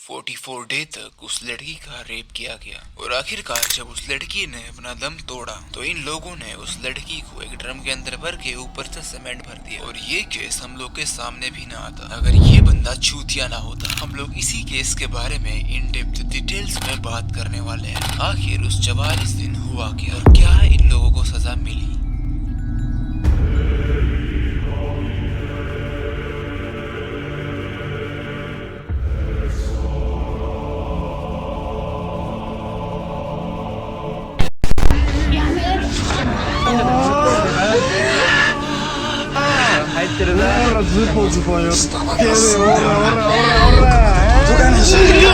44 day तक उस लड़की का रेप किया गया और आखिरकार जब उस लड़की ने अपना दम तोड़ा तो इन लोगों ने उस लड़की को एक ड्रम के अंदर भर के ऊपर से सीमेंट भर दिया। और ये केस हम लोग के सामने भी ना आता अगर ये बंदा चूतिया ना होता। हम लोग इसी केस के बारे में इन डेप्थ डिटेल्स में बात करने वाले हैं। आखिर उस 44 दिन हुआ क्या और क्या इन लोगों को सजा मिली। Ora, zupą dzwonią. Kiedy, ora. 누가 내 새끼야?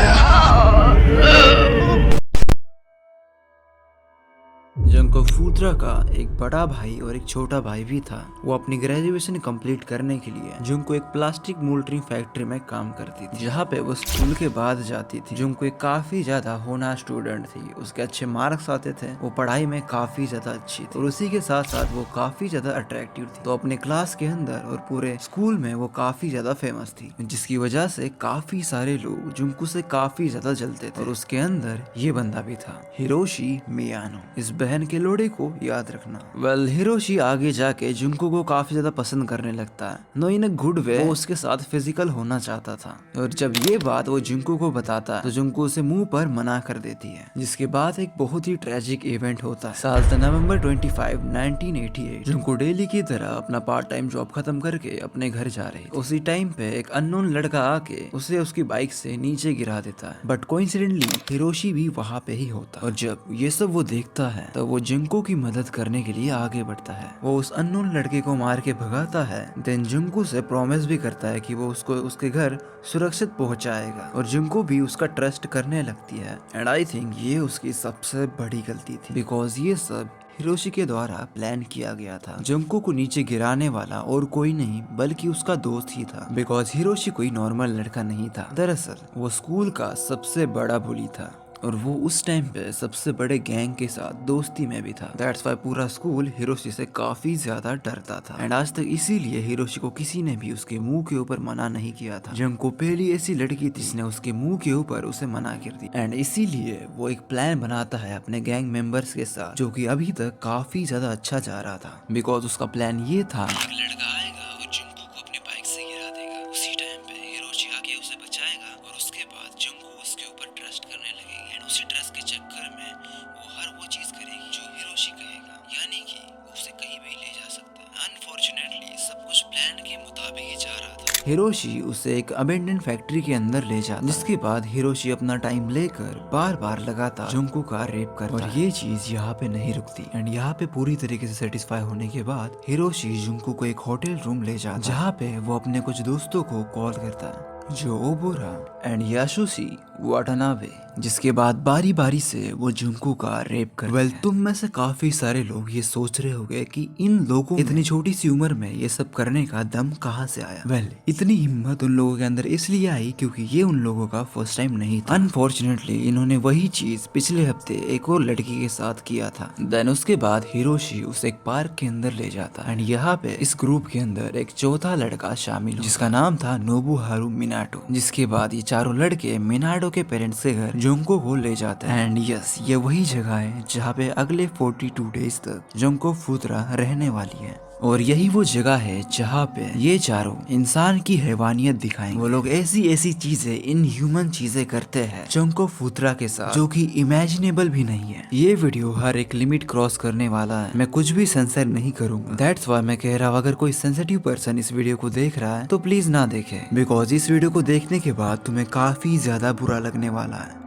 जंको फूत्रा का एक बड़ा भाई और एक छोटा भाई भी था। वो अपनी ग्रेजुएशन कंप्लीट करने के लिए जुंको एक प्लास्टिक मोल्डरिंग फैक्ट्री में काम करती थी, जहाँ पे वो स्कूल के बाद जाती थी। जुंको एक काफी ज्यादा होनहार स्टूडेंट थी, उसके अच्छे मार्क्स आते थे, वो पढ़ाई में काफी ज्यादा अच्छी थी और उसी के साथ साथ वो काफी ज्यादा अट्रैक्टिव थी। तो अपने क्लास के अंदर और पूरे स्कूल में वो काफी ज्यादा फेमस थी, जिसकी वजह से काफी सारे लोग जुंको से काफी ज्यादा जलते थे। और उसके अंदर ये बंदा भी था, हिरोशी मियानो। इस बहन के लोड़े को याद रखना। हिरोशी आगे जाके जुंको को काफी ज्यादा पसंद करने लगता है। No in a good way, वो उसके साथ फिजिकल होना चाहता था और जब ये बात वो जुंको को बताता है तो जुंको उसे मुंह पर मना कर देती है। जिसके बाद एक बहुत ही ट्रेजिक इवेंट होता है। साल था नवंबर 25, 1988। जुंको डेली की तरह अपना पार्ट टाइम जॉब खत्म करके अपने घर जा रही। उसी टाइम पे एक अननोन लड़का आके उसे उसकी बाइक से नीचे गिरा देता है, बट कोइंसिडेंटली हिरोशी भी वहाँ पे ही होता है। और जब ये सब वो देखता है तो वो जुंको की मदद करने के लिए आगे बढ़ता है। वो उस अननोन लड़के को मार के भगाता है। देन जुंको से प्रॉमिस भी करता है कि वो उसको उसके घर सुरक्षित पहुंचाएगा और जुंको भी उसका ट्रस्ट करने लगती है। एंड आई थिंक ये उसकी सबसे बड़ी गलती थी, बिकॉज ये सब हिरोशी के द्वारा प्लान किया गया था। जुंको को नीचे गिराने वाला और कोई नहीं बल्कि उसका दोस्त ही था, बिकॉज हिरोशी कोई नॉर्मल लड़का नहीं था। दरअसल वो स्कूल का सबसे बड़ा बुली था और वो उस टाइम पे सबसे बड़े गैंग के साथ दोस्ती में भी था। दैट्स वाई पूरा स्कूल हिरोशी से काफी ज्यादा डरता था। एंड आज तक इसीलिए हिरोशी को किसी ने भी उसके मुंह के ऊपर मना नहीं किया था। जुंको पहली ऐसी लड़की थी जिसने उसके मुंह के ऊपर उसे मना कर दी। एंड इसीलिए वो एक प्लान बनाता है अपने गैंग मेंबर्स के साथ, जो कि अभी तक काफी ज्यादा अच्छा जा रहा था। बिकॉज उसका प्लान ये था, लड़का आएगा और जुंको को अपनी बाइक से गिरा देगा। उसी टाइम पे हिरोशी आके उसे बचाएगा और उसके बाद जुंको उसके ऊपर ट्रस्ट करने लगेगी। एंड उसी ट्रस्ट के चक्कर में वो हर वो चीज करेगी जो हिरोशी कहेगा, यानी कि उसे कहीं भी ले जा सकता है। अनफॉर्चुनेटली सब कुछ प्लान के मुताबिक ही जा रहा था। हिरोशी उसे एक अबेंडन फैक्ट्री के अंदर ले जाता, जिसके बाद हिरोशी अपना टाइम लेकर बार बार लगातार जुंको का रेप करता। और ये चीज यहाँ पे नहीं रुकती। एंड यहाँ पे पूरी तरीके से सेटिस्फाई होने के बाद हिरोशी जुंको को एक होटल रूम ले जाता, जहाँ पे वो अपने कुछ दोस्तों को कॉल करता है, जो ओबोरा एंड याशुशी वाटानाबे। जिसके बाद बारी बारी से वो जुंको का रेप कर। तुम में से काफी सारे लोग ये सोच रहे होंगे कि इन लोगों इतनी छोटी सी उम्र में ये सब करने का दम कहाँ से आया। इतनी हिम्मत उन लोगों के अंदर इसलिए आई क्योंकि ये उन लोगों का फर्स्ट टाइम नहीं था। अनफॉर्चुनेटली इन्होंने वही चीज पिछले हफ्ते एक और लड़की के साथ किया था। देन उसके बाद हिरोशी उसे एक पार्क के अंदर ले जाता एंड यहाँ पे इस ग्रुप के अंदर एक चौथा लड़का शामिल जिसका नाम था नोबुहारू मिनाटो। जिसके बाद ये चारों लड़के मिनाटो के पेरेंट्स के घर जुंको को ले जाते हैं। एंड यस, ये वही जगह है जहाँ पे अगले 42 डेज तक जुंको फूत्रा रहने वाली है। और यही वो जगह है जहाँ पे ये चारों इंसान की हैवानियत दिखाएंगे। वो लोग ऐसी ऐसी चीजें, इनह्यूमन चीजें करते हैं जुंको फूत्रा के साथ, जो कि इमेजिनेबल भी नहीं है। ये वीडियो हर एक लिमिट क्रॉस करने वाला है। मैं कुछ भी सेंसर नहीं करूंगा। दैट्स वाई मैं कह रहा हूँ, अगर कोई सेंसिटिव पर्सन इस वीडियो को देख रहा है तो प्लीज ना देखे, बिकॉज इस वीडियो को देखने के बाद तुम्हें काफी ज्यादा बुरा लगने वाला है।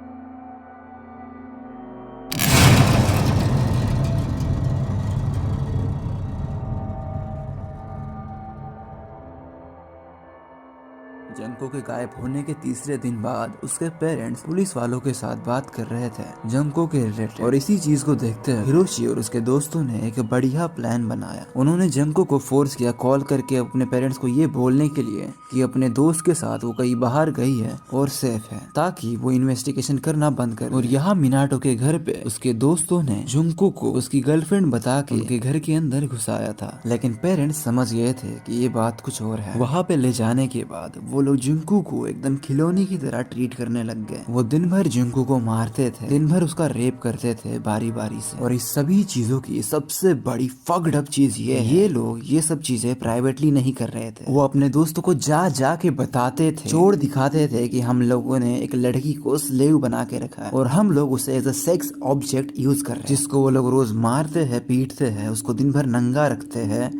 जंको के गायब होने के तीसरे दिन बाद उसके पेरेंट्स पुलिस वालों के साथ बात कर रहे थे जंको के रिलेटेड। और इसी चीज को देखते हुए हिरोशी और उसके दोस्तों ने एक बढ़िया प्लान बनाया। उन्होंने जंको को फोर्स किया कॉल करके अपने पेरेंट्स को ये बोलने के लिए कि अपने दोस्त के साथ वो कहीं बाहर गई है और सेफ है, ताकि वो इन्वेस्टिगेशन करना बंद करे। और यहाँ मिनाटो के घर पे उसके दोस्तों ने जंको को उसकी गर्लफ्रेंड बता के उनके घर के अंदर घुसाया था, लेकिन पेरेंट्स समझ गए थे कि ये बात कुछ और है। वहाँ पे ले जाने के बाद वो लोग जुंकू को एकदम खिलौने की तरह ट्रीट करने लग गए। वो दिन भर जुंकू को मारते थे, दिन भर उसका रेप करते थे बारी बारी से। और इस सभी चीजों की सबसे बड़ी फक्ड अप चीज ये लोग ये सब चीजें प्राइवेटली नहीं कर रहे थे। वो अपने दोस्तों को जा के बताते थे, चोर दिखाते थे कि हम लोगों ने एक लड़की को स्लेव बना के रखा है और हम लोग उसे as a sex object use कर रहे हैं, जिसको वो लोग रोज मारते हैं, पीटते हैं, उसको दिन भर नंगा रखते हैं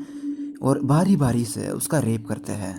और बारी बारी से उसका रेप करते हैं।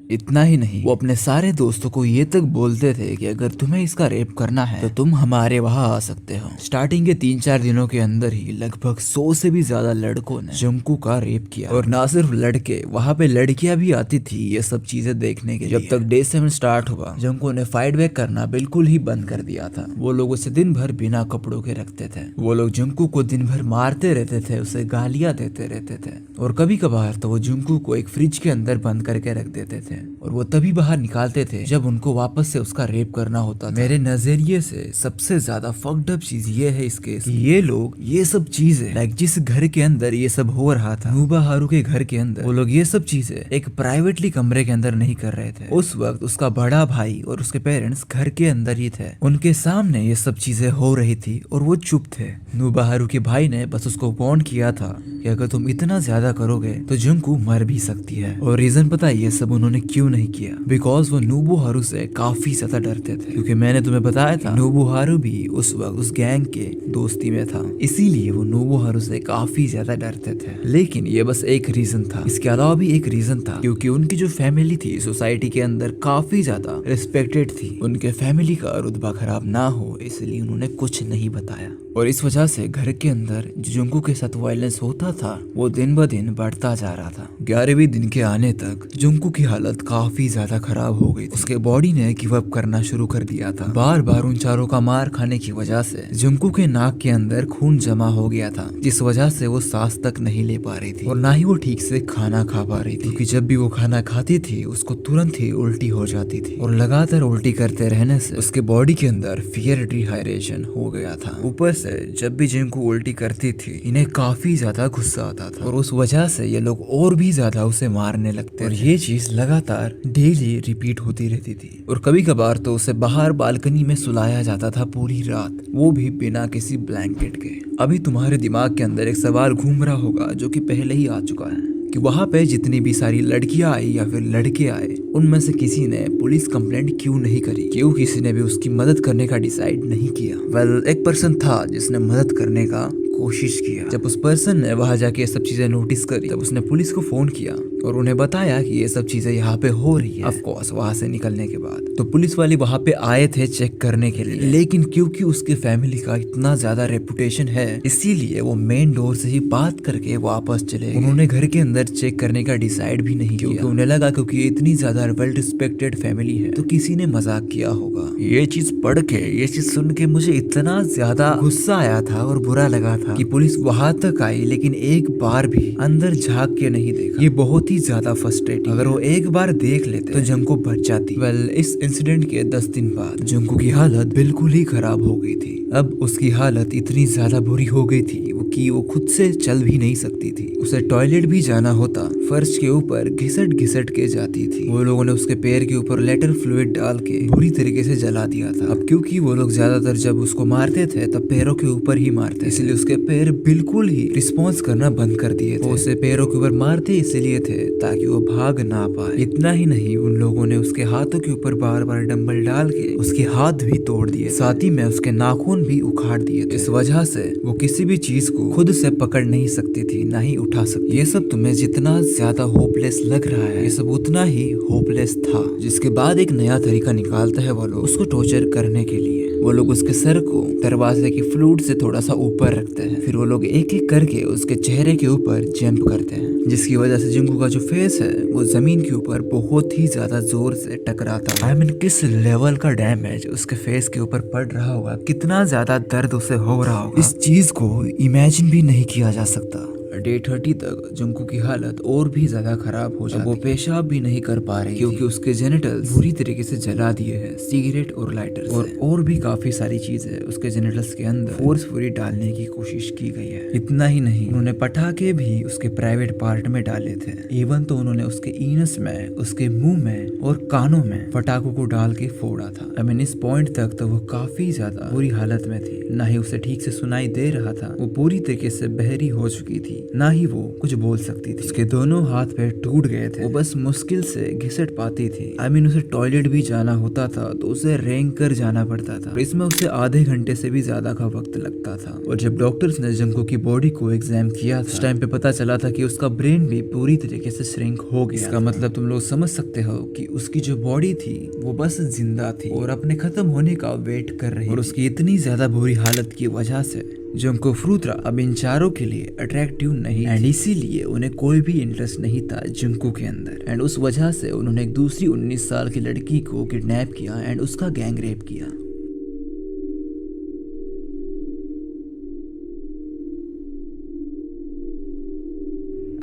इतना ही नहीं, वो अपने सारे दोस्तों को ये तक बोलते थे कि अगर तुम्हें इसका रेप करना है तो तुम हमारे वहाँ आ सकते हो। स्टार्टिंग के 3-4 दिनों के अंदर ही लगभग 100 से भी ज्यादा लड़कों ने जुंकू का रेप किया। और ना सिर्फ लड़के, वहाँ पे लड़कियां भी आती थी ये सब चीजें देखने के लिए। जब तक डे 7 स्टार्ट हुआ, जुंकू ने फाइट बैक करना बिल्कुल ही बंद कर दिया था। वो लोग उसे दिन भर बिना कपड़ों के रखते थे। वो लोग जुंकू को दिन भर मारते रहते थे, उसे गालियां देते रहते थे और कभी कभार तो वो जुंकू को एक फ्रिज के अंदर बंद करके रख देते थे और वो तभी बाहर निकालते थे जब उनको वापस से उसका रेप करना होता था। मेरे नजरिए से सबसे ज्यादा फक्ड अप चीज ये है इस केस कि ये लोग ये सब चीजें लाइक जिस घर के अंदर ये सब हो रहा था, नूबाहारू के घर के अंदर, वो लोग ये सब चीजें एक प्राइवेटली कमरे के अंदर नहीं कर रहे थे। उस वक्त उसका बड़ा भाई और उसके पेरेंट्स घर के अंदर ही थे, उनके सामने ये सब चीजें हो रही थी और वो चुप थे। नूबाहारू के भाई ने बस उसको वार्न किया था कि अगर तुम इतना ज्यादा करोगे तो जुंकू मर भी सकती है। और रीजन पता है ये सब उन्होंने क्यों नहीं किया? बिकॉज वो नूबूहारू से काफी ज्यादा डरते थे, क्योंकि मैंने तुम्हें बताया था नूबूहारू भी उस वक्त उस गैंग के दोस्ती में था, इसीलिए वो नूबूहारू से काफी ज्यादा डरते थे। लेकिन ये बस एक रीजन था, इसके अलावा भी एक रीजन था, क्योंकि उनकी जो फैमिली थी सोसाइटी के अंदर काफी ज्यादा रिस्पेक्टेड थी। उनके फैमिली का रुतबा खराब ना हो इसलिए उन्होंने कुछ नहीं बताया और इस वजह से घर के अंदर जो जुंकू के साथ वायलेंस होता था वो दिन ब दिन बढ़ता जा रहा था। 11वें दिन के आने तक जुंकू की हालत काफी ज्यादा खराब हो गई। उसके बॉडी ने गिव अप करना शुरू कर दिया था। बार बार उन चारों का मार खाने की वजह से जुंकू के नाक के अंदर खून जमा हो गया था, जिस वजह से वो सांस तक नहीं ले पा रही थी और ना ही वो ठीक से खाना खा पा रही थी, क्योंकि जब भी वो खाना खाती थी उसको तुरंत ही उल्टी हो जाती थी और लगातार उल्टी करते रहने से उसके बॉडी के अंदर फियर डिहाइड्रेशन हो गया था। ऊपर से जब भी जुंकू उल्टी करती थी इन्हें काफी ज्यादा गुस्सा आता था और उस वजह से ये लोग और भी ज्यादा उसे मारने लगते और ये चीज लगातार डेली रिपीट होती रहती थी। और कभी कभार तो उसे बाहर बालकनी में सुलाया जाता था पूरी रात, वो भी बिना किसी ब्लैंकेट के। अभी तुम्हारे दिमाग के अंदर एक सवाल घूम रहा होगा जो कि पहले ही आ चुका है कि वहाँ पे जितनी भी सारी लड़कियां आई या फिर लड़के आए उनमें से किसी ने पुलिस कंप्लेंट क्यों नहीं करी, क्यों किसी ने भी उसकी मदद करने का डिसाइड नहीं किया। वेल, एक पर्सन था जिसने मदद करने का कोशिश किया। जब उस पर्सन ने वहां जाके ये सब चीजें नोटिस करी तब उसने पुलिस को फोन किया और उन्हें बताया कि ये सब चीजें यहाँ पे हो रही है। ऑफ कोर्स वहां से निकलने के बाद तो पुलिस वाले वहां पे आए थे चेक करने के लिए, लेकिन क्योंकि उसके फैमिली का इतना ज्यादा रेपुटेशन है इसीलिए वो मेन डोर से ही बात करके वापस चले। उन्होंने घर के अंदर चेक करने का डिसाइड भी नहीं किया, उन्हें लगा क्योंकि ये इतनी ज्यादा वेल रिस्पेक्टेड फैमिली है तो किसी ने मजाक किया होगा। ये चीज पढ़ के, ये चीज सुन के मुझे इतना ज्यादा गुस्सा आया था और बुरा लगा था कि पुलिस वहां तक आई लेकिन एक बार भी अंदर झांक के नहीं देखा। ये बहुत ही ज्यादा फ्रस्ट्रेटिंग। अगर वो एक बार देख लेते तो जुंकू बच जाती। वेल, इस इंसिडेंट के 10 दिन बाद जुंकू की हालत बिल्कुल ही खराब हो गई थी। अब उसकी हालत इतनी ज्यादा बुरी हो गई थी कि वो खुद से चल भी नहीं सकती थी। उसे टॉयलेट भी जाना होता फर्श के ऊपर घिसट घिसट के जाती थी। वो लोगों ने उसके पैर के ऊपर लेटर फ्लूइड डाल के बुरी तरीके से जला दिया था। अब क्योंकि वो लोग ज्यादातर जब उसको मारते थे तब पैरों के ऊपर ही मारते, इसलिए उसके पैर बिल्कुल ही रिस्पॉन्स करना बंद कर दिए थे। वो उसे पैरों के ऊपर मारते इसलिए थे ताकि वो भाग ना पाए। इतना ही नहीं, उन लोगों ने उसके हाथों के ऊपर बार बार डंबल डाल के उसके हाथ भी तोड़ दिए, साथ ही में उसके नाखून भी उखाड़ दिए थे। इस वजह से वो किसी भी चीज को खुद से पकड़ नहीं सकती थी, ना ही उठा सकती। ये सब तुम्हें जितना ज्यादा होपलेस लग रहा है ये सब उतना ही होपलेस था। जिसके बाद एक नया तरीका निकालता है वो लोग उसको टॉर्चर करने के लिए। वो लोग उसके सर को दरवाजे की फ्लूट से थोड़ा सा ऊपर रखते हैं, फिर वो लोग एक एक करके उसके चेहरे के ऊपर जंप करते हैं, जिसकी वजह से जुंकू का जो फेस है वो जमीन के ऊपर बहुत ही ज्यादा जोर से टकराता है। किस लेवल का डैमेज उसके फेस के ऊपर पड़ रहा होगा, कितना ज्यादा दर्द उसे हो रहा होगा, इस चीज को इमेजिन भी नहीं किया जा सकता। डे 30 तक जंकू की हालत और भी ज्यादा खराब हो जाती। वो पेशाब भी नहीं कर पा रही क्योंकि उसके जेनिटल्स बुरी तरीके से जला दिए हैं सिगरेट और लाइटर और भी काफी सारी चीजें उसके जेनिटल्स के अंदर फोर्सफुली डालने की कोशिश की गई है। इतना ही नहीं, उन्होंने पटाखे भी उसके प्राइवेट पार्ट में डाले थे। इवन तो उन्होंने उसके ईनस में, उसके मुंह में और कानों में पटाखों को डाल के फोड़ा था। आई मीन इस पॉइंट तक तो वो काफी ज्यादा बुरी हालत में थी। ना ही उसे ठीक से सुनाई दे रहा था, वो पूरी तरीके से बहरी हो चुकी थी, ना ही वो कुछ बोल सकती थी। उसके दोनों हाथ पैर टूट गए थे, वो बस मुश्किल से घिसट पाती थी। आई मीन उसे टॉयलेट भी जाना होता था तो उसे रेंग कर जाना पड़ता था। इसमें उसे आधे घंटे से भी ज्यादा का वक्त लगता था। और जब डॉक्टर्स ने जंको की बॉडी को एग्जाम किया था, उस टाइम पे पता चला था कि उसका ब्रेन भी पूरी तरीके से श्रिंक हो गया। इसका मतलब तुम लोग समझ सकते हो कि उसकी जो बॉडी थी वो बस जिंदा थी और अपने खत्म होने का वेट कर रही। और उसकी इतनी ज्यादा बुरी हालत की वजह से जंको फ्रूत्रा अब इन चारों के लिए अट्रैक्टिव नहीं एंड इसीलिए उन्हें कोई भी इंटरेस्ट नहीं था जंको के अंदर। एंड उस वजह से उन्होंने एक दूसरी 19 साल की लड़की को किडनैप किया एंड उसका गैंग रेप किया।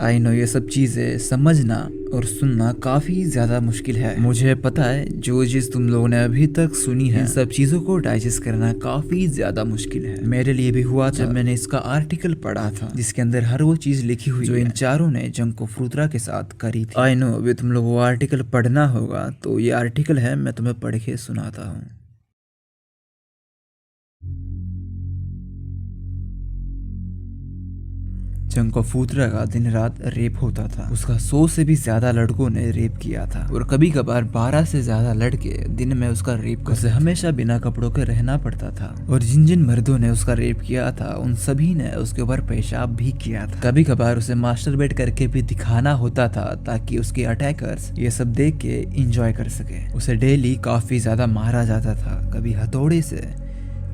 आई नो ये सब चीजें समझना और सुनना काफी ज्यादा मुश्किल है। मुझे पता है जो चीज तुम लोगों ने अभी तक सुनी है, इन सब चीजों को डाइजेस्ट करना काफी ज्यादा मुश्किल है। मेरे लिए भी हुआ जब मैंने इसका आर्टिकल पढ़ा था जिसके अंदर हर वो चीज लिखी हुई जो इन चारों ने जंको फ्रूत्रा के साथ करी थी। आई नो अभी तुम लोग वो आर्टिकल पढ़ना होगा, तो ये आर्टिकल है, मैं तुम्हें पढ़ के सुनाता हूँ। जंको फ्रूत्रा का दिन रात रेप होता था। उसका 100 से भी ज्यादा लड़कों ने रेप किया था और कभी कभार 12 से ज्यादा लड़के दिन में उसका रेप कर। उसे हमेशा बिना कपड़ों के रहना पड़ता था और जिन जिन मर्दों ने उसका रेप किया था उन सभी ने उसके ऊपर पेशाब भी किया था। कभी कभार उसे मास्टरबेट करके भी दिखाना होता था ताकि उसके अटैकर्स ये सब देख के एंजॉय कर सके। उसे डेली काफी ज्यादा मारा जाता था, कभी हथौड़े से,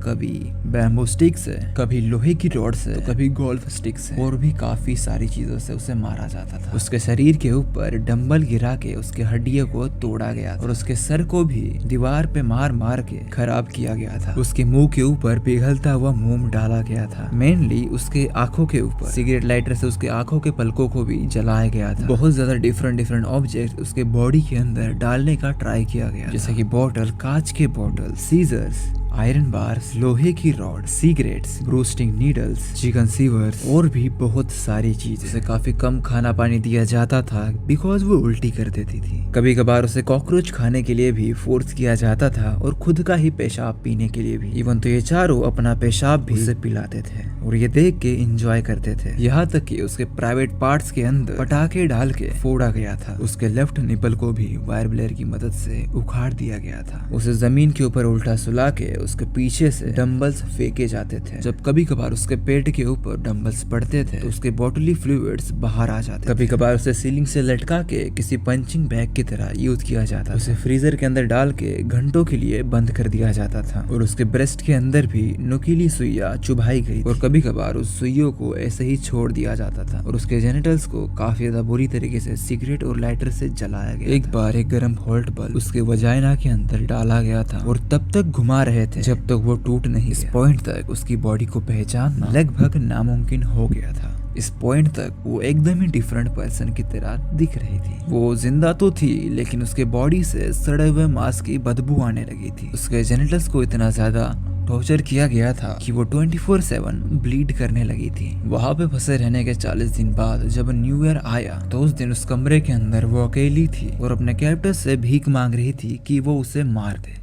कभी बैम्बू स्टिक से, कभी लोहे की रॉड से, तो कभी गोल्फ स्टिक से और भी काफी सारी चीजों से उसे मारा जाता था। उसके शरीर के ऊपर डंबल गिरा के उसके हड्डियों को तोड़ा गया और उसके सर को भी दीवार पे मार मार के खराब किया गया था। उसके मुंह के ऊपर पिघलता हुआ मोम डाला गया था। मेनली उसके आंखों के ऊपर सिगरेट लाइटर से उसके आंखों के पलकों को भी जलाया गया था। बहुत ज्यादा डिफरेंट ऑब्जेक्ट उसके बॉडी के अंदर डालने का ट्राई किया गया, जैसे कि बॉटल, कांच के बॉटल, सीजर्स, आयरन बार्स, लोहे की rod, cigarettes, roasting needles, chicken sewers और भी बहुत सारी चीजें। उसे काफी कम खाना पानी दिया जाता था बिकॉज वो उल्टी कर देती थी। कभी कभार उसे कॉकरोच खाने के लिए भी फोर्स किया जाता था और खुद का ही पेशाब पीने के लिए भी। इवन तो ये चारों अपना पेशाब भी उसे पिलाते थे और ये देख के एंजॉय करते थे। यहाँ तक कि उसके प्राइवेट पार्ट्स के अंदर पटाखे डाल के फोड़ा गया था। उसके लेफ्ट निपल को भी वायर ब्लेयर की मदद से उखाड़ दिया गया था। उसे जमीन के ऊपर उल्टा सुला के उसके पीछे से डंबल्स फेंके जाते थे। जब कभी कभार उसके पेट के ऊपर डंबल्स पड़ते थे तो उसके बॉटली फ्लूइड्स बाहर आ जाते। कभी कभार उसे सीलिंग से लटका के किसी पंचिंग बैग की तरह यूज किया जाता। उसे फ्रीजर के अंदर डाल के घंटों के लिए बंद कर दिया जाता था और उसके ब्रेस्ट के अंदर भी नुकीली सुइयां चुभाई गई और कभी कभार उस सुइयों को ऐसे ही छोड़ दिया जाता था और उसके जेनिटल्स को काफी ज्यादा बुरी तरीके से सिगरेट और लाइटर से जलाया गया। एक बार एक गर्म हॉट बल्ब उसके वजाइना के अंदर डाला गया था और तब तक घुमा रहे थे जब तक वो टूट नहीं। इस पॉइंट तक उसकी बॉडी को पहचानना लगभग नामुमकिन हो गया था। इस पॉइंट तक वो एकदम ही डिफरेंट पर्सन की तरह दिख रही थी। वो जिंदा तो थी लेकिन उसके बॉडी से सड़े हुए मांस की बदबू आने लगी थी। उसके जेनिटल्स को इतना ज्यादा टॉर्चर किया गया था कि वो 24/7 ब्लीड करने लगी थी। वहाँ पे फंसे रहने के 40 दिन बाद जब न्यू ईयर आया तो उस दिन उस कमरे के अंदर वो अकेली थी और अपने कैप्टर से भीख मांग रही थी कि वो उसे मार दे।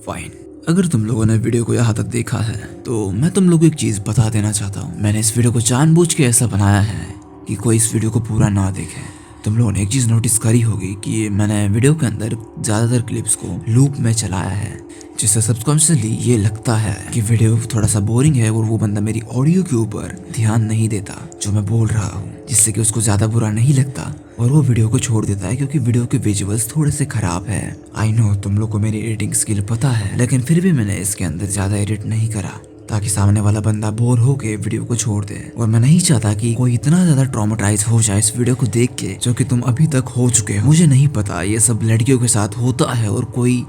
फाइन, अगर तुम लोगों ने वीडियो को यहाँ तक देखा है तो मैं तुम लोगों को एक चीज बता देना चाहता हूँ। मैंने इस वीडियो को जानबूझ के ऐसा बनाया है कि कोई इस वीडियो को पूरा ना देखे। तुम लोगों ने एक चीज नोटिस करी होगी कि मैंने वीडियो के अंदर ज्यादातर क्लिप्स को लूप में चलाया है, जिससे सबकॉन्शियसली ये लगता है कि वीडियो थोड़ा सा बोरिंग है और वो बंदा मेरी ऑडियो के ऊपर ध्यान नहीं देता जो मैं बोल रहा हूँ, जिससे कि उसको ज्यादा बुरा नहीं लगता और वो वीडियो को छोड़ देता है क्योंकि वीडियो के विजुअल्स थोड़े से खराब है। आई नो तुम लोग को मेरी एडिटिंग स्किल पता है, लेकिन फिर भी मैंने इसके अंदर ज्यादा एडिट नहीं करा ताकि सामने वाला बंदा बोर हो के वीडियो को छोड़ दे। और मैं नहीं चाहता कि कोई इतना ज्यादा ट्रॉमेटाइज हो जाए इस वीडियो को देख के जो कि तुम अभी तक हो चुके हो। मुझे नहीं पता ये सब लड़कियों के साथ होता है और कोई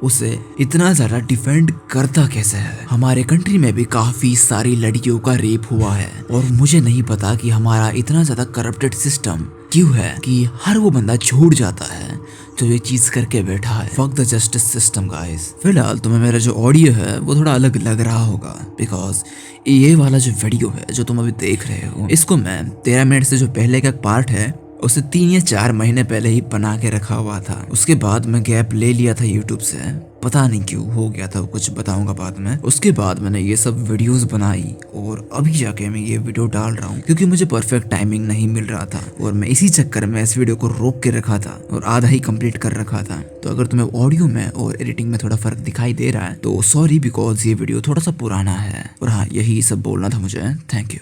उसे इतना ज्यादा डिफेंड करता कैसे है। हमारे कंट्री में भी काफी सारी लड़कियों का रेप हुआ है और मुझे नहीं पता कि हमारा इतना ज्यादा करप्टेड सिस्टम क्यों है कि हर वो बंदा छूट जाता है जो ये चीज करके बैठा है। Fuck the justice system guys. फिलहाल तुम्हें मेरा जो ऑडियो है वो थोड़ा अलग लग रहा होगा बिकॉज ये वाला जो वीडियो है जो तुम अभी देख रहे हो, इसको मैं 13 मिनट से जो पहले का पार्ट है उसे 3 या 4 महीने पहले ही बना के रखा हुआ था। उसके बाद मैं गैप ले लिया था यूट्यूब से, पता नहीं क्यों हो गया था, कुछ बताऊंगा बाद में। उसके बाद मैंने ये सब वीडियोस बनाई और अभी जाके मैं ये वीडियो डाल रहा हूँ क्योंकि मुझे परफेक्ट टाइमिंग नहीं मिल रहा था और मैं इसी चक्कर में इस वीडियो को रोक के रखा था और आधा ही कंप्लीट कर रखा था। तो अगर तुम्हें ऑडियो में और एडिटिंग में थोड़ा फर्क दिखाई दे रहा है तो सॉरी बिकॉज ये वीडियो थोड़ा सा पुराना है। और हाँ, यही सब बोलना था मुझे। Thank you.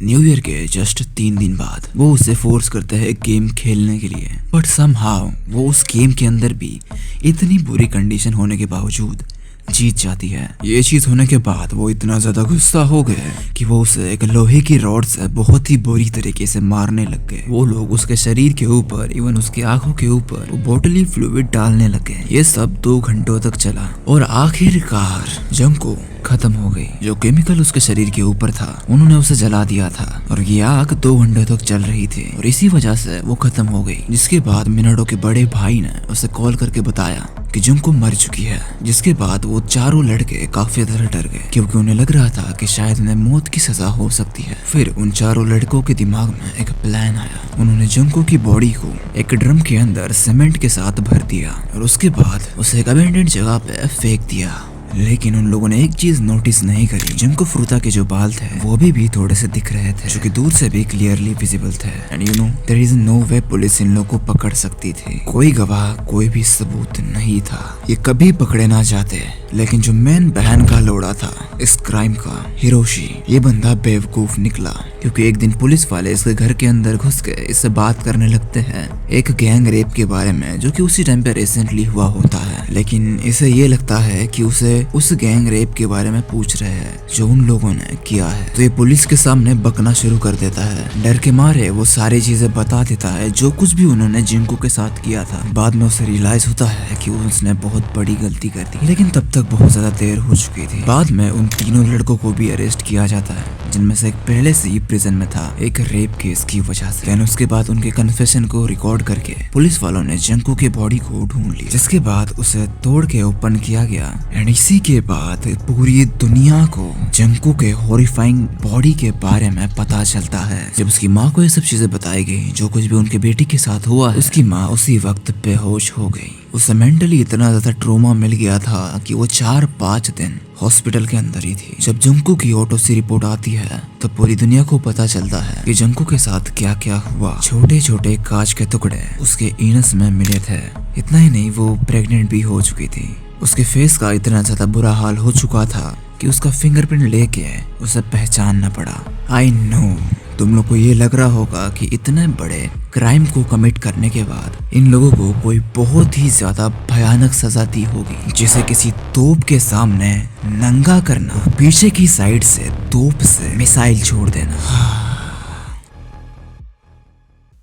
न्यू ईयर के जस्ट 3 दिन बाद वो उसे फोर्स करता है गेम खेलने के लिए, बट समहाउ वो उस गेम के अंदर भी इतनी बुरी कंडीशन होने के बावजूद जीत जाती है। ये चीज होने के बाद वो इतना ज्यादा गुस्सा हो गए कि वो उसे एक लोहे की रॉड से बहुत ही बुरी तरीके से मारने लग गए। वो लोग उसके शरीर के ऊपर, इवन उसकी आंखों के ऊपर बोटली फ्लूइड डालने लग गए। ये सब 2 घंटों तक चला और आखिरकार जंको खत्म हो गई। जो केमिकल उसके शरीर के ऊपर था उन्होंने उसे जला दिया था और ये आग 2 घंटे तक चल रही थी और इसी वजह से वो खत्म हो गई। जिसके बाद मिनाडो के बड़े भाई ने उसे कॉल करके बताया कि जुंको मर चुकी है। जिसके बाद वो चारों लड़के काफी ज्यादा डर गए क्योंकि उन्हें लग रहा था कि शायद उन्हें मौत की सजा हो सकती है। फिर उन चारों लड़कों के दिमाग में एक प्लान आया। उन्होंने जुंको की बॉडी को एक ड्रम के अंदर सीमेंट के साथ भर दिया और उसके बाद उसे एक अबेंडेंट जगह पे फेंक दिया। लेकिन उन लोगों ने एक चीज नोटिस नहीं करी, जिनको फ्रूता के जो बाल थे वो भी थोड़े से दिख रहे थे जो कि दूर से भी क्लियरली विजिबल थे। And you know there is no way police इन लोगों को पकड़ सकती थी। कोई गवाह, कोई भी सबूत नहीं था। ये कभी पकड़े ना जाते। लेकिन जो मेन बहन का लोड़ा था इस क्राइम का, हिरोशी, ये बंदा बेवकूफ निकला क्योंकि एक दिन पुलिस वाले इसके घर के अंदर घुस के इससे बात करने लगते हैं एक गैंग रेप के बारे में जो कि उसी टाइम पे रिसेंटली हुआ होता है। लेकिन इसे ये लगता है कि उसे उस गैंग रेप के बारे में पूछ रहे हैं जो उन लोगों ने किया है। तो ये पुलिस के सामने बकना शुरू कर देता है। डर के मारे वो सारी चीजें बता देता है जो कुछ भी उन्होंने जिंको के साथ किया था। बाद में उसे रियलाइज होता है कि उसने बहुत बड़ी गलती कर दी, लेकिन तब तक बहुत ज्यादा देर हो चुकी थी। बाद में उन तीनों लड़कों को भी अरेस्ट किया जाता है जिनमें से एक पहले से ही प्रिजन में था एक रेप केस की वजह से। लेकिन उसके बाद उनके कन्फेशन को रिकॉर्ड करके पुलिस वालों ने जिंको के बॉडी को ढूंढ लिया, जिसके बाद उसे तोड़ के ओपन किया गया। एंड इसी के बाद पूरी दुनिया को जिंको के हॉरिफाइंग बॉडी के बारे में पता चलता है। जब उसकी माँ को ये सब चीजें बताई गई, जो कुछ भी उनके बेटी के साथ हुआ है, उसकी माँ उसी वक्त बेहोश हो गई। उसे मेंटली इतना ज्यादा ट्रोमा मिल गया था कि वो 4-5 दिन हॉस्पिटल के अंदर ही थी। जब जंको की ऑटोप्सी रिपोर्ट आती है तो पूरी दुनिया को पता चलता है कि जंको के साथ क्या क्या हुआ। छोटे छोटे कांच के टुकड़े उसके एनस में मिले थे। इतना ही नहीं, वो प्रेग्नेंट भी हो चुकी थी। उसके फेस का इतना ज्यादा बुरा हाल हो चुका था कि उसका फिंगरप्रिंट लेके उसे पहचानना पड़ा। आई नो तुम लोग को ये लग रहा होगा कि इतने बड़े क्राइम को कमिट करने के बाद इन लोगों को कोई बहुत ही ज्यादा भयानक सजा दी होगी, जैसे किसी तोप के सामने नंगा करना, पीछे की साइड से तोप से मिसाइल छोड़ देना।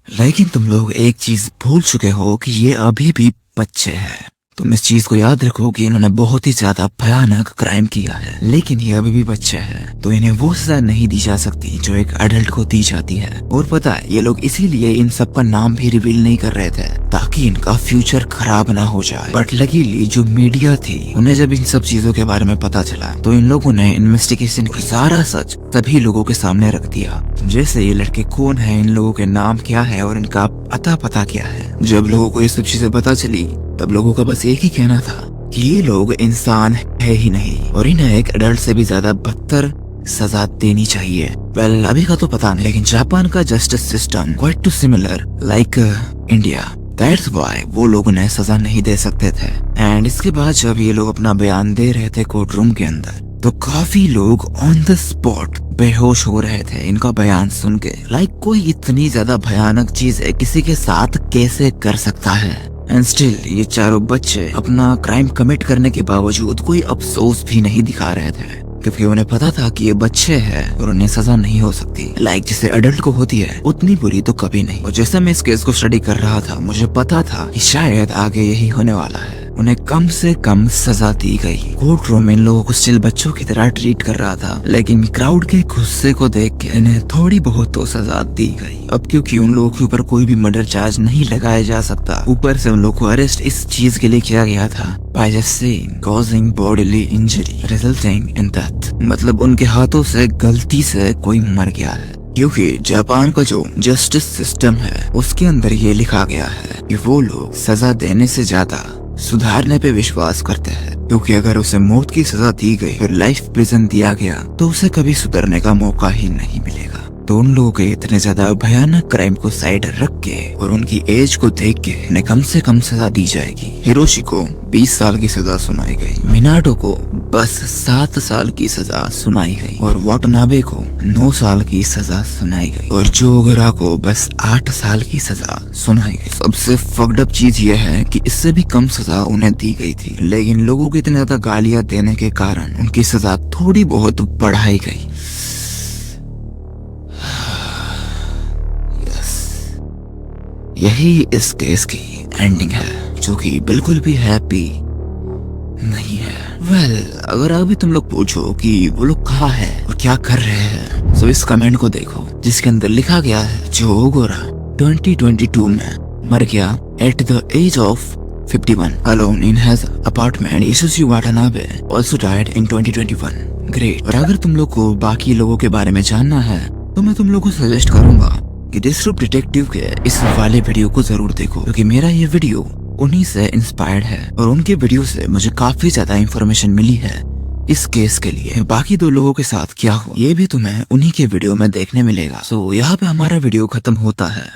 लेकिन तुम लोग एक चीज भूल चुके हो कि ये अभी भी बच्चे हैं। तुम इस चीज को याद रखो कि इन्होंने बहुत ही ज्यादा भयानक क्राइम किया है, लेकिन ये अभी भी बच्चे हैं तो इन्हें वो सजा नहीं दी जा सकती जो एक अडल्ट को दी जाती है। और पता है, ये लोग इसीलिए इन सब का नाम भी रिवील नहीं कर रहे थे ताकि इनका फ्यूचर खराब ना हो जाए। बट लकीली जो मीडिया थी उन्हें जब इन सब चीजों के बारे में पता चला तो इन लोगों ने इन्वेस्टिगेशन की सारा सच सभी लोगों के सामने रख दिया, जैसे ये लड़के कौन है, इन लोगों के नाम क्या है और इनका अता पता क्या है। जब लोगों को ये सब चीजें पता चली तब लोगों का बस एक ही कहना था कि ये लोग इंसान है ही नहीं और इन्हें एक एडल्ट से भी ज्यादा बदतर सजा देनी चाहिए। वेल अभी का तो पता नहीं, लेकिन जापान का justice system quite too similar like India, that's why वो लोग उन्हें सजा नहीं दे सकते थे। एंड इसके बाद जब ये लोग अपना बयान दे रहे थे कोर्ट रूम के अंदर तो काफी लोग ऑन द स्पॉट बेहोश हो रहे थे इनका बयान सुन के। लाइक कोई इतनी ज्यादा भयानक चीज है किसी के साथ कैसे कर सकता है। एंड स्टिल ये चारों बच्चे अपना क्राइम कमिट करने के बावजूद कोई अफसोस भी नहीं दिखा रहे थे। क्योंकि उन्हें पता था कि ये बच्चे हैं और उन्हें सजा नहीं हो सकती। लाइक जिसे अडल्ट को होती है उतनी बुरी तो कभी नहीं। और जैसे मैं इस केस को स्टडी कर रहा था मुझे पता था कि शायद आगे यही होने वाला है। उन्हें कम से कम सजा दी गई। कोर्ट रूम इन लोगों को स्टिल बच्चों की तरह ट्रीट कर रहा था, लेकिन क्राउड के गुस्से को देख के इन्हें थोड़ी बहुत तो सजा दी गई। अब क्योंकि उन लोगों के ऊपर कोई भी मर्डर चार्ज नहीं लगाया जा सकता, ऊपर से उन लोगों को अरेस्ट इस चीज के लिए किया गया था, by just saying causing bodily injury resulting in death। मतलब उनके हाथों से गलती से कोई मर गया है। क्योंकि जापान का जो जस्टिस सिस्टम है उसके अंदर ये लिखा गया है कि वो लोग सजा देने से ज्यादा सुधारने पे विश्वास करते हैं। क्योंकि अगर उसे मौत की सजा दी गई और लाइफ प्रिजन दिया गया तो उसे कभी सुधरने का मौका ही नहीं मिलेगा। तो उन लोगों के इतने ज्यादा भयानक क्राइम को साइड रख के और उनकी एज को देख के इन्हें कम से कम सजा दी जाएगी। हिरोशी को 20 साल की सजा सुनाई गई, मिनाटो को बस 7 साल की सजा सुनाई गई और वाटनाबे को 9 साल की सजा सुनाई गई और जोगरा को बस 8 साल की सजा सुनाई गई। सबसे फक्ड अप चीज ये है कि इससे भी कम सजा उन्हें दी गई थी, लेकिन लोगों को इतने ज्यादा गालियां देने के कारण उनकी सजा थोड़ी बहुत बढ़ाई गई। यही इस केस की एंडिंग है, जो कि बिल्कुल भी हैप्पी नहीं है। अगर अभी तुम लोग पूछो कि वो लोग कहाँ है और क्या कर रहे हैं, तो इस कमेंट को देखो जिसके अंदर लिखा गया है जो ओगोरा 2022 में मर गया at the age of 51 alone in his apartment। Isuzu Watanabe also died in 2021। Great. और अगर तुम लोग को बाकी लोगों के बारे में जानना है तो मैं तुम लोग को सजेस्ट करूंगा कि डिस्ट्रिक्ट डिटेक्टिव के इस वाले वीडियो को जरूर देखो, क्योंकि मेरा ये वीडियो उन्हीं से इंस्पायर्ड है और उनके वीडियो से मुझे काफी ज्यादा इंफॉर्मेशन मिली है इस केस के लिए। बाकी 2 लोगों के साथ क्या हुआ ये भी तुम्हें उन्हीं के वीडियो में देखने मिलेगा। सो यहाँ पे हमारा वीडियो खत्म होता है।